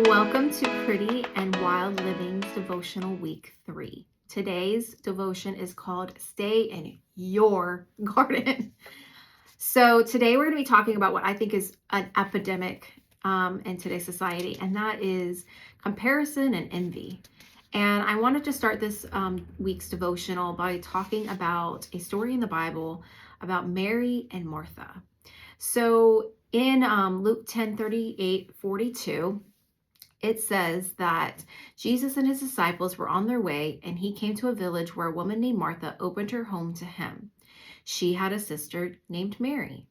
Welcome to Pretty and Wild Living's Devotional Week 3. Today's devotion is called Stay in Your Garden. So today we're going to be talking about what I think is an epidemic in today's society, and that is comparison and envy. And I wanted to start this week's devotional by talking about a story in the Bible about Mary and Martha. So in Luke 10:38-42, it says that Jesus and his disciples were on their way, and he came to a village where a woman named Martha opened her home to him. She had a sister named Mary,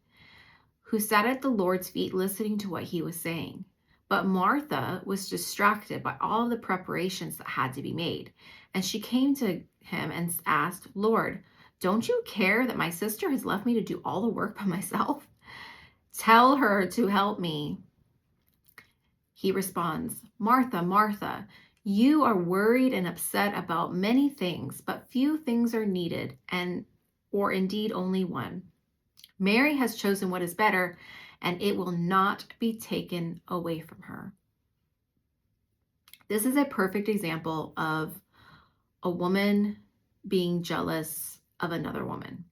who sat at the Lord's feet listening to what he was saying. But Martha was distracted by all the preparations that had to be made. And she came to him and asked, "Lord, don't you care that my sister has left me to do all the work by myself? Tell her to help me." He responds, "Martha, Martha, you are worried and upset about many things, but few things are needed, or indeed only one. Mary has chosen what is better, and it will not be taken away from her." This is a perfect example of a woman being jealous of another woman.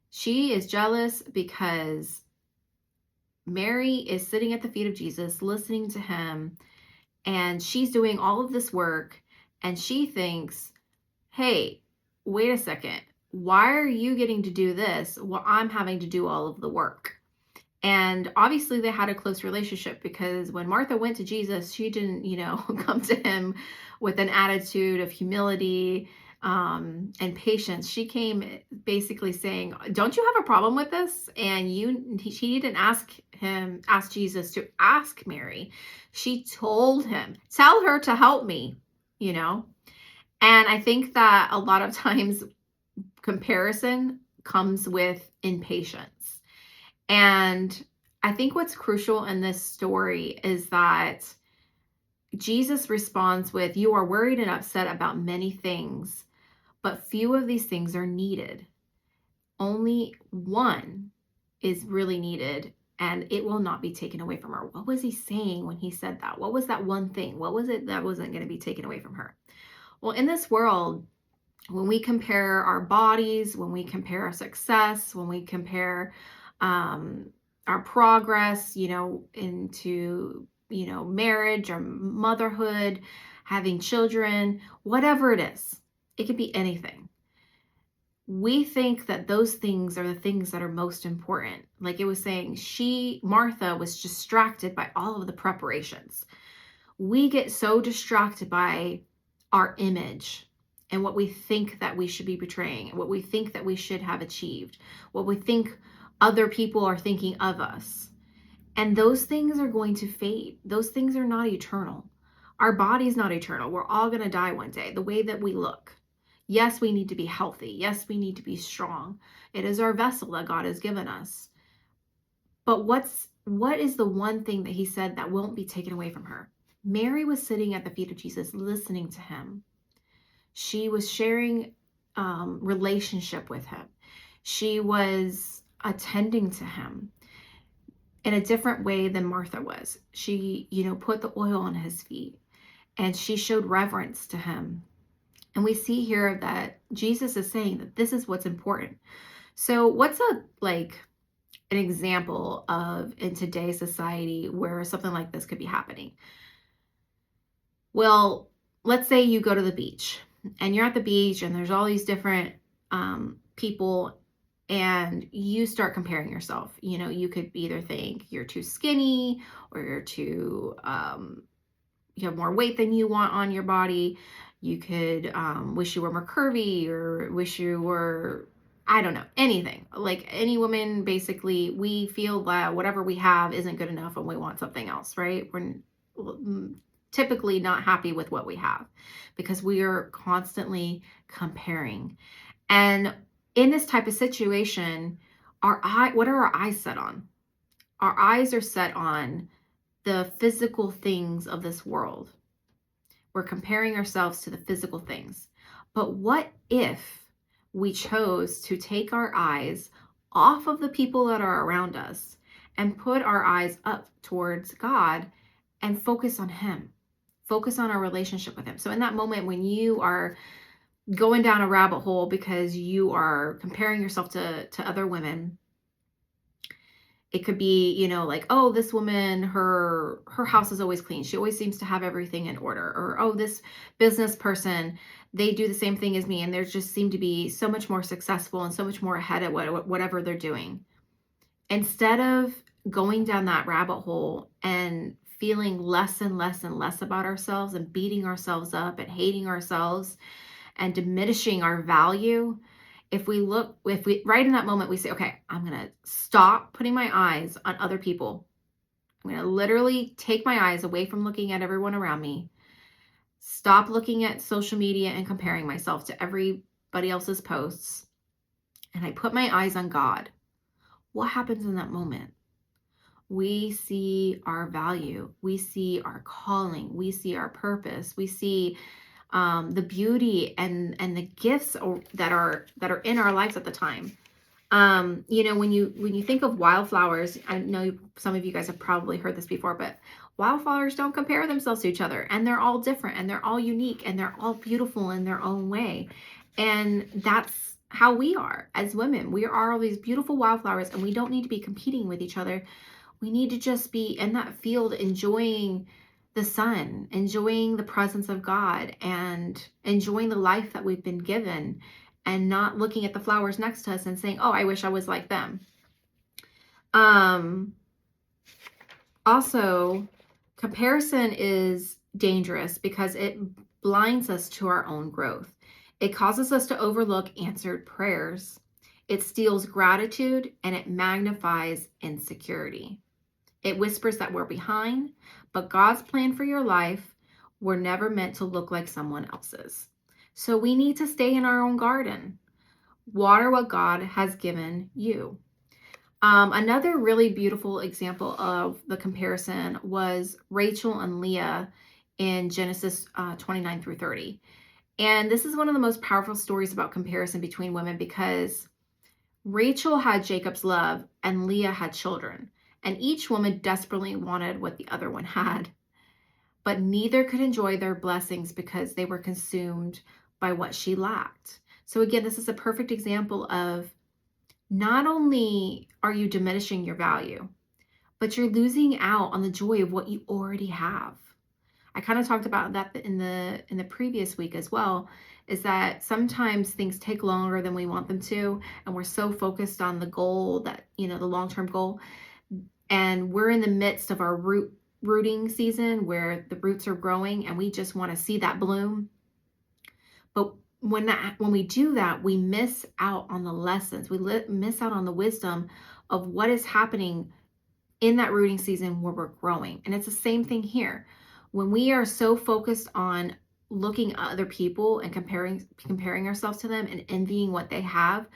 She is jealous because Mary is sitting at the feet of Jesus, listening to him, and she's doing all of this work, and she thinks, hey, wait a second. Why are you getting to do this while I'm having to do all of the work? And obviously they had a close relationship, because when Martha went to Jesus, she didn't, come to him with an attitude of humility and patience. She came basically saying, "Don't you have a problem with this?" And she didn't ask Jesus to ask Mary. She told him, "Tell her to help me," And I think that a lot of times comparison comes with impatience. And I think what's crucial in this story is that Jesus responds with, "You are worried and upset about many things, but few of these things are needed. Only one is really needed, and it will not be taken away from her." What was he saying when he said that? What was that one thing? What was it that wasn't going to be taken away from her? Well, in this world, when we compare our bodies, when we compare our success, when we compare our progress, into, marriage or motherhood, having children, whatever it is, it could be anything. We think that those things are the things that are most important. Like it was saying, Martha was distracted by all of the preparations. We get so distracted by our image and what we think that we should be portraying, and what we think that we should have achieved, what we think other people are thinking of us. And those things are going to fade. Those things are not eternal. Our body's not eternal. We're all going to die one day. The way that we look. Yes, we need to be healthy. Yes, we need to be strong. It is our vessel that God has given us. But what is the one thing that he said that won't be taken away from her? Mary was sitting at the feet of Jesus, listening to him. She was sharing relationship with him. She was attending to him in a different way than Martha was. She, put the oil on his feet, and she showed reverence to him. And we see here that Jesus is saying that this is what's important. So what's an example of in today's society where something like this could be happening? Well, let's say you go to the beach, and you're at the beach, and there's all these different people, and you start comparing yourself. You could either think you're too skinny, or you're too, you have more weight than you want on your body. You could wish you were more curvy, or wish you were, I don't know, anything. Like any woman, basically, we feel that whatever we have isn't good enough and we want something else, right? We're typically not happy with what we have because we are constantly comparing. And in this type of situation, what are our eyes set on? Our eyes are set on the physical things of this world. We're comparing ourselves to the physical things. But what if we chose to take our eyes off of the people that are around us and put our eyes up towards God and focus on him? focus on our relationship with him. So in that moment when you are going down a rabbit hole because you are comparing yourself to other women, it could be, like, oh, this woman, her house is always clean. She always seems to have everything in order. Or, oh, this business person, they do the same thing as me and they just seem to be so much more successful and so much more ahead at whatever they're doing. Instead of going down that rabbit hole and feeling less and less and less about ourselves and beating ourselves up and hating ourselves and diminishing our value, if we right in that moment, we say, okay, I'm going to stop putting my eyes on other people. I'm going to literally take my eyes away from looking at everyone around me. Stop looking at social media and comparing myself to everybody else's posts. And I put my eyes on God. What happens in that moment? We see our value. We see our calling. We see our purpose. We see the beauty and the gifts that are in our lives at the time. When you think of wildflowers, I know some of you guys have probably heard this before, but wildflowers don't compare themselves to each other, and they're all different and they're all unique and they're all beautiful in their own way. And that's how we are as women. We are all these beautiful wildflowers, and we don't need to be competing with each other. We need to just be in that field enjoying the sun, enjoying the presence of God, and enjoying the life that we've been given, and not looking at the flowers next to us and saying, oh, I wish I was like them. Also, comparison is dangerous because it blinds us to our own growth. It causes us to overlook answered prayers. It steals gratitude and it magnifies insecurity. It whispers that we're behind, but God's plan for your life were never meant to look like someone else's. So we need to stay in our own garden. Water what God has given you. Another really beautiful example of the comparison was Rachel and Leah in Genesis 29 through 30. And this is one of the most powerful stories about comparison between women because Rachel had Jacob's love and Leah had children. And each woman desperately wanted what the other one had. But neither could enjoy their blessings because they were consumed by what she lacked. So again, this is a perfect example of not only are you diminishing your value, but you're losing out on the joy of what you already have. I kind of talked about that in the previous week as well, is that sometimes things take longer than we want them to, and we're so focused on the goal that, the long-term goal, and we're in the midst of our rooting season where the roots are growing and we just want to see that bloom. But when we do that, we miss out on the lessons. We miss out on the wisdom of what is happening in that rooting season where we're growing. And it's the same thing here. When we are so focused on looking at other people and comparing ourselves to them and envying what they have,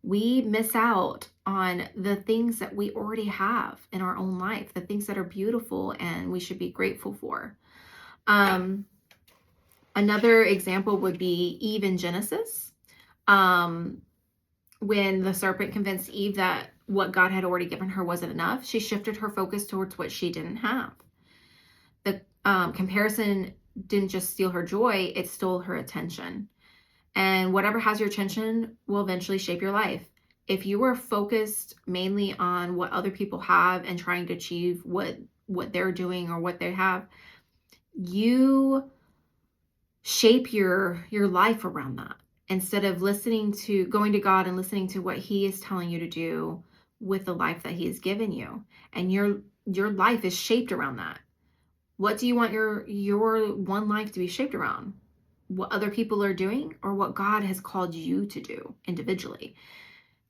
we miss out on the things that we already have in our own life, the things that are beautiful and we should be grateful for. Another example would be Eve in Genesis. When the serpent convinced Eve that what God had already given her wasn't enough, she shifted her focus towards what she didn't have. The comparison didn't just steal her joy, it stole her attention. And whatever has your attention will eventually shape your life. If you are focused mainly on what other people have and trying to achieve what they're doing or what they have, you shape your life around that instead of going to God and listening to what He is telling you to do with the life that He has given you. And your life is shaped around that. What do you want your one life to be shaped around? What other people are doing or what God has called you to do individually?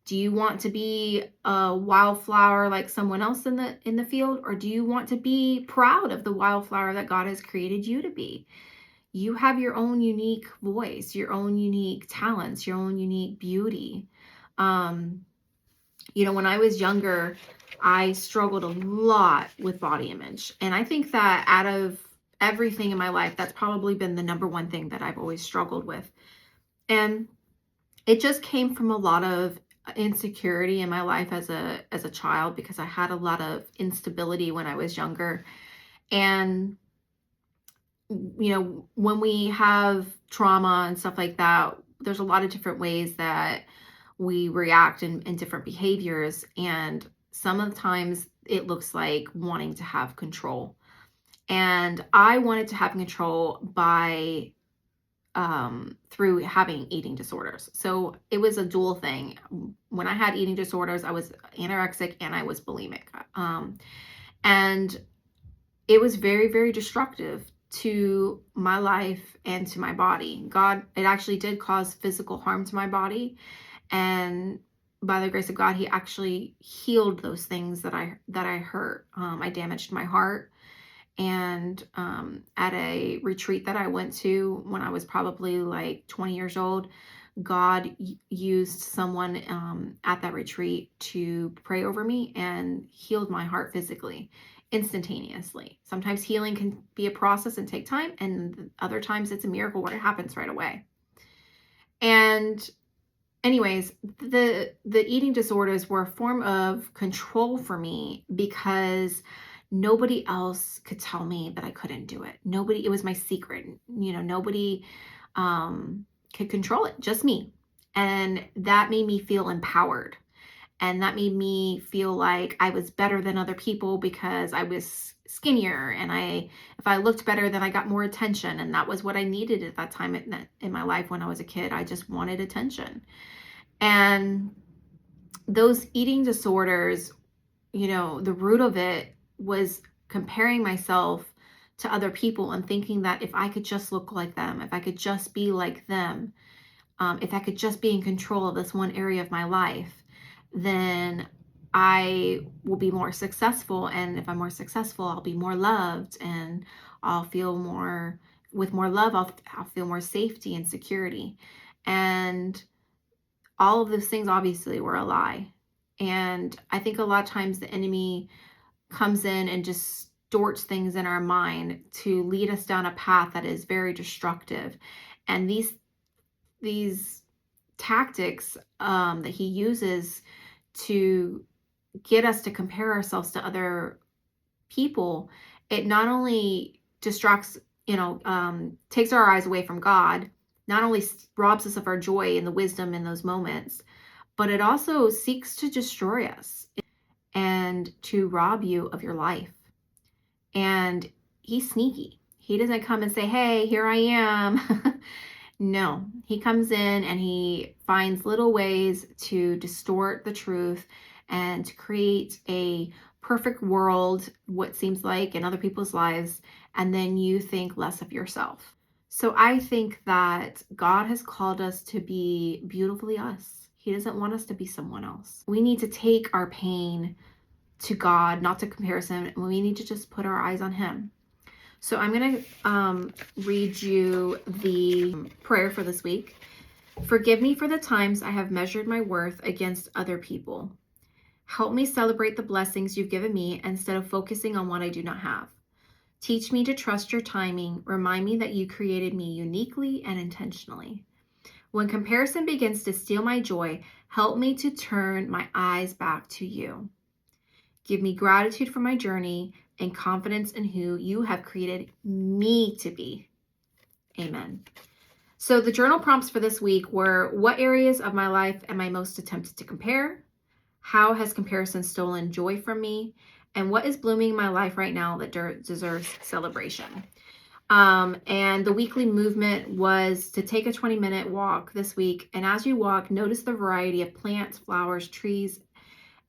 Do you want to be a wildflower like someone else in the field, or do you want to be proud of the wildflower that God has created you to be? You have your own unique voice, your own unique talents, your own unique beauty. When I was younger, I struggled a lot with body image. And I think that out of everything in my life, that's probably been the number one thing that I've always struggled with. And it just came from a lot of insecurity in my life as a child, because I had a lot of instability when I was younger. And when we have trauma and stuff like that, there's a lot of different ways that we react in different behaviors. And some of the times it looks like wanting to have control. And I wanted to have control by through having eating disorders. So it was a dual thing. When I had eating disorders, I was anorexic and I was bulimic. And it was very, very destructive to my life and to my body. It actually did cause physical harm to my body. And by the grace of God, he actually healed those things that I hurt. I damaged my heart. And at a retreat that I went to when I was probably like 20 years old, God used someone at that retreat to pray over me and healed my heart physically, instantaneously. Sometimes healing can be a process and take time, and other times it's a miracle where it happens right away. And anyways, the eating disorders were a form of control for me because nobody else could tell me that I couldn't do it. It was my secret. Nobody could control it, just me. And that made me feel empowered. And that made me feel like I was better than other people because I was skinnier, and if I looked better, then I got more attention. And that was what I needed at that time in my life when I was a kid. I just wanted attention. And those eating disorders, the root of it was comparing myself to other people and thinking that if I could just look like them, if I could just be like them, if I could just be in control of this one area of my life, then I will be more successful. And if I'm more successful, I'll be more loved, and I'll feel more, with more love, I'll feel more safety and security. And all of those things obviously were a lie. And I think a lot of times the enemy comes in and distorts things in our mind to lead us down a path that is very destructive. And these tactics that he uses to get us to compare ourselves to other people, it not only distracts, takes our eyes away from God, not only robs us of our joy and the wisdom in those moments, but it also seeks to destroy us and to rob you of your life. And he's sneaky. He doesn't come and say, hey, here I am. No, he comes in and he finds little ways to distort the truth and to create a perfect world, what seems like, in other people's lives. And then you think less of yourself. So I think that God has called us to be beautifully us. He doesn't want us to be someone else. We need to take our pain to God, not to comparison. We need to just put our eyes on him. So I'm going to read you the prayer for this week. Forgive me for the times I have measured my worth against other people. Help me celebrate the blessings you've given me instead of focusing on what I do not have. Teach me to trust your timing. Remind me that you created me uniquely and intentionally. When comparison begins to steal my joy, help me to turn my eyes back to you. Give me gratitude for my journey and confidence in who you have created me to be. Amen. So the journal prompts for this week were: what areas of my life am I most tempted to compare? How has comparison stolen joy from me? And what is blooming in my life right now that deserves celebration? And the weekly movement was to take a 20-minute walk this week. And as you walk, notice the variety of plants, flowers, trees,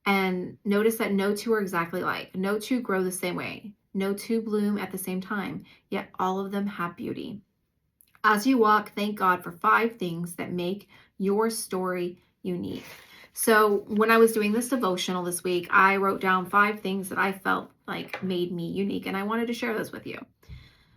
and notice that no two are exactly alike. No two grow the same way. No two bloom at the same time, yet all of them have beauty. As you walk, thank God for 5 things that make your story unique. So when I was doing this devotional this week, I wrote down 5 things that I felt like made me unique, and I wanted to share those with you.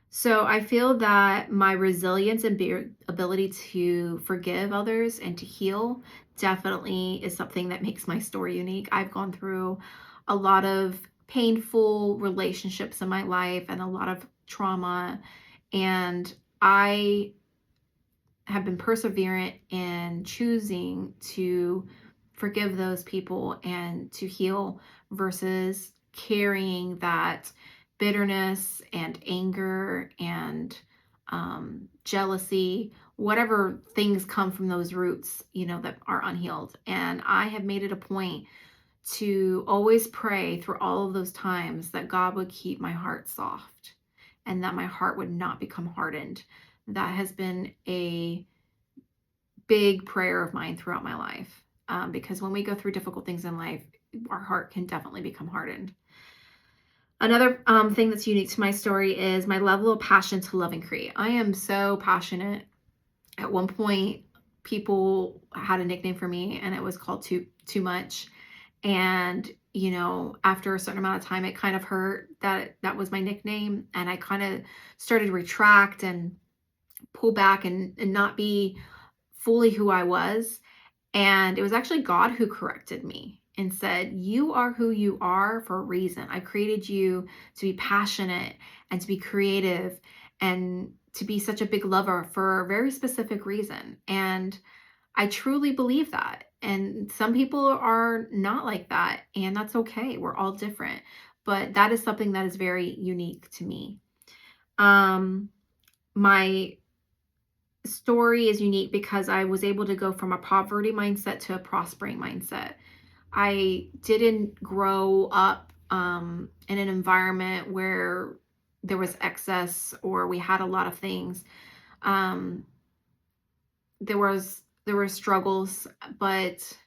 So I feel that my resilience and ability to forgive others and to heal definitely is something that makes my story unique. I've gone through a lot of painful relationships in my life and a lot of trauma, and I have been perseverant in choosing to forgive those people and to heal versus carrying that bitterness and anger and jealousy, whatever things come from those roots, that are unhealed. And I have made it a point to always pray through all of those times that God would keep my heart soft and that my heart would not become hardened. That has been a big prayer of mine throughout my life, because when we go through difficult things in life, our heart can definitely become hardened. Another thing that's unique to my story is my level of passion to love and create. I am so passionate. At one point, people had a nickname for me, and it was called too much. And after a certain amount of time, it kind of hurt that that was my nickname, and I kind of started to retract and pull back and not be fully who I was. And it was actually God who corrected me and said, "You are who you are for a reason. I created you to be passionate and to be creative and to be such a big lover for a very specific reason." And I truly believe that. And some people are not like that, and that's okay. We're all different. But that is something that is very unique to me. My story is unique because I was able to go from a poverty mindset to a prospering mindset. I didn't grow up in an environment where there was excess or we had a lot of things. Um, there were struggles, but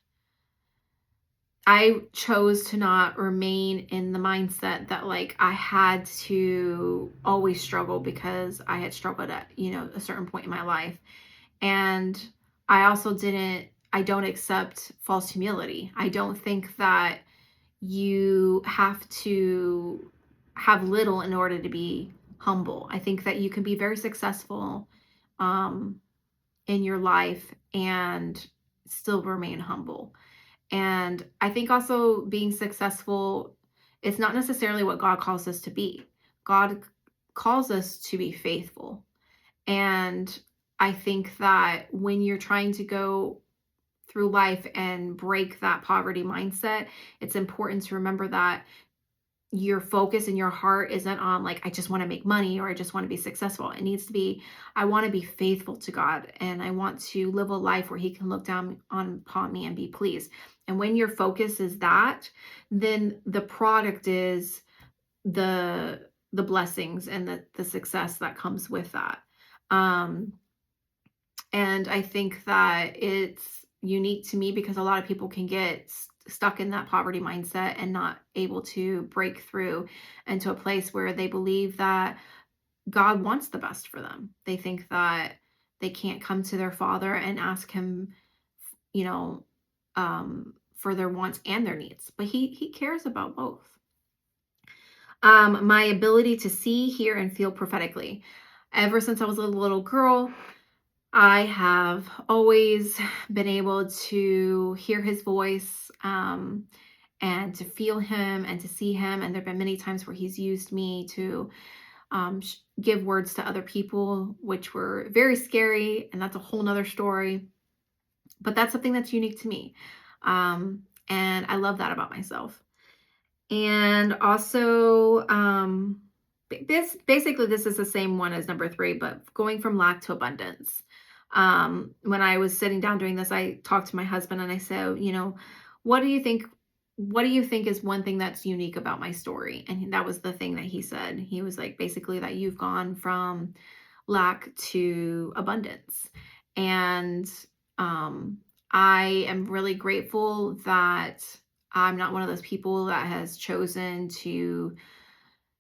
I chose to not remain in the mindset that like I had to always struggle because I had struggled at, a certain point in my life. And I don't accept false humility. I don't think that you have to have little in order to be humble. I think that you can be very successful um, in your life and still remain humble. And I think also being successful is not necessarily what God calls us to be. God calls us to be faithful. And I think that when you're trying to go through life and break that poverty mindset, it's important to remember that your focus and your heart isn't on like, I just want to make money or I just want to be successful. It needs to be, I want to be faithful to God and I want to live a life where He can look down upon me and be pleased. And when your focus is that, then the product is the blessings and the success that comes with that. And I think that it's unique to me because a lot of people can get stuck in that poverty mindset and not able to break through into a place where they believe that God wants the best for them. They think that they can't come to their Father and ask Him, you know, for their wants and their needs, but He cares about both. My ability to see, hear, and feel prophetically. Ever since I was a little girl, I have always been able to hear His voice, and to feel Him and to see Him. And there have been many times where He's used me to give words to other people, which were very scary. And that's a whole nother story. But that's something that's unique to me. And I love that about myself. And also, this is the same one as number 3, but going from lack to abundance. When I was sitting down doing this, I talked to my husband and I said, what do you think? What do you think is one thing that's unique about my story? And that was the thing that he said. He was like, basically, that you've gone from lack to abundance. And I am really grateful that I'm not one of those people that has chosen to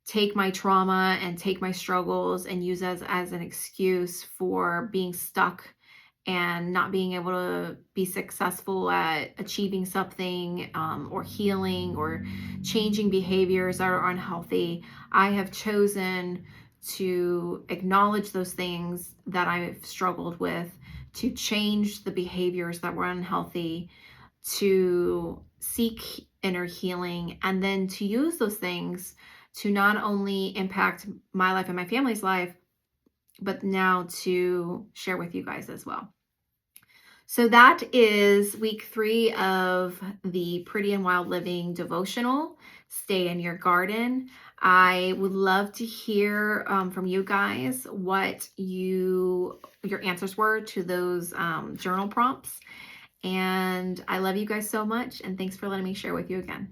take my trauma and take my struggles and use as an excuse for being stuck and not being able to be successful at achieving something, or healing or changing behaviors that are unhealthy. I have chosen to acknowledge those things that I've struggled with, to change the behaviors that were unhealthy, to seek inner healing, and then to use those things to not only impact my life and my family's life, but now to share with you guys as well. So that is week 3 of the Pretty and Wild Living devotional, Stay in Your Garden. I would love to hear from you guys what your answers were to those journal prompts. And I love you guys so much. And thanks for letting me share with you again.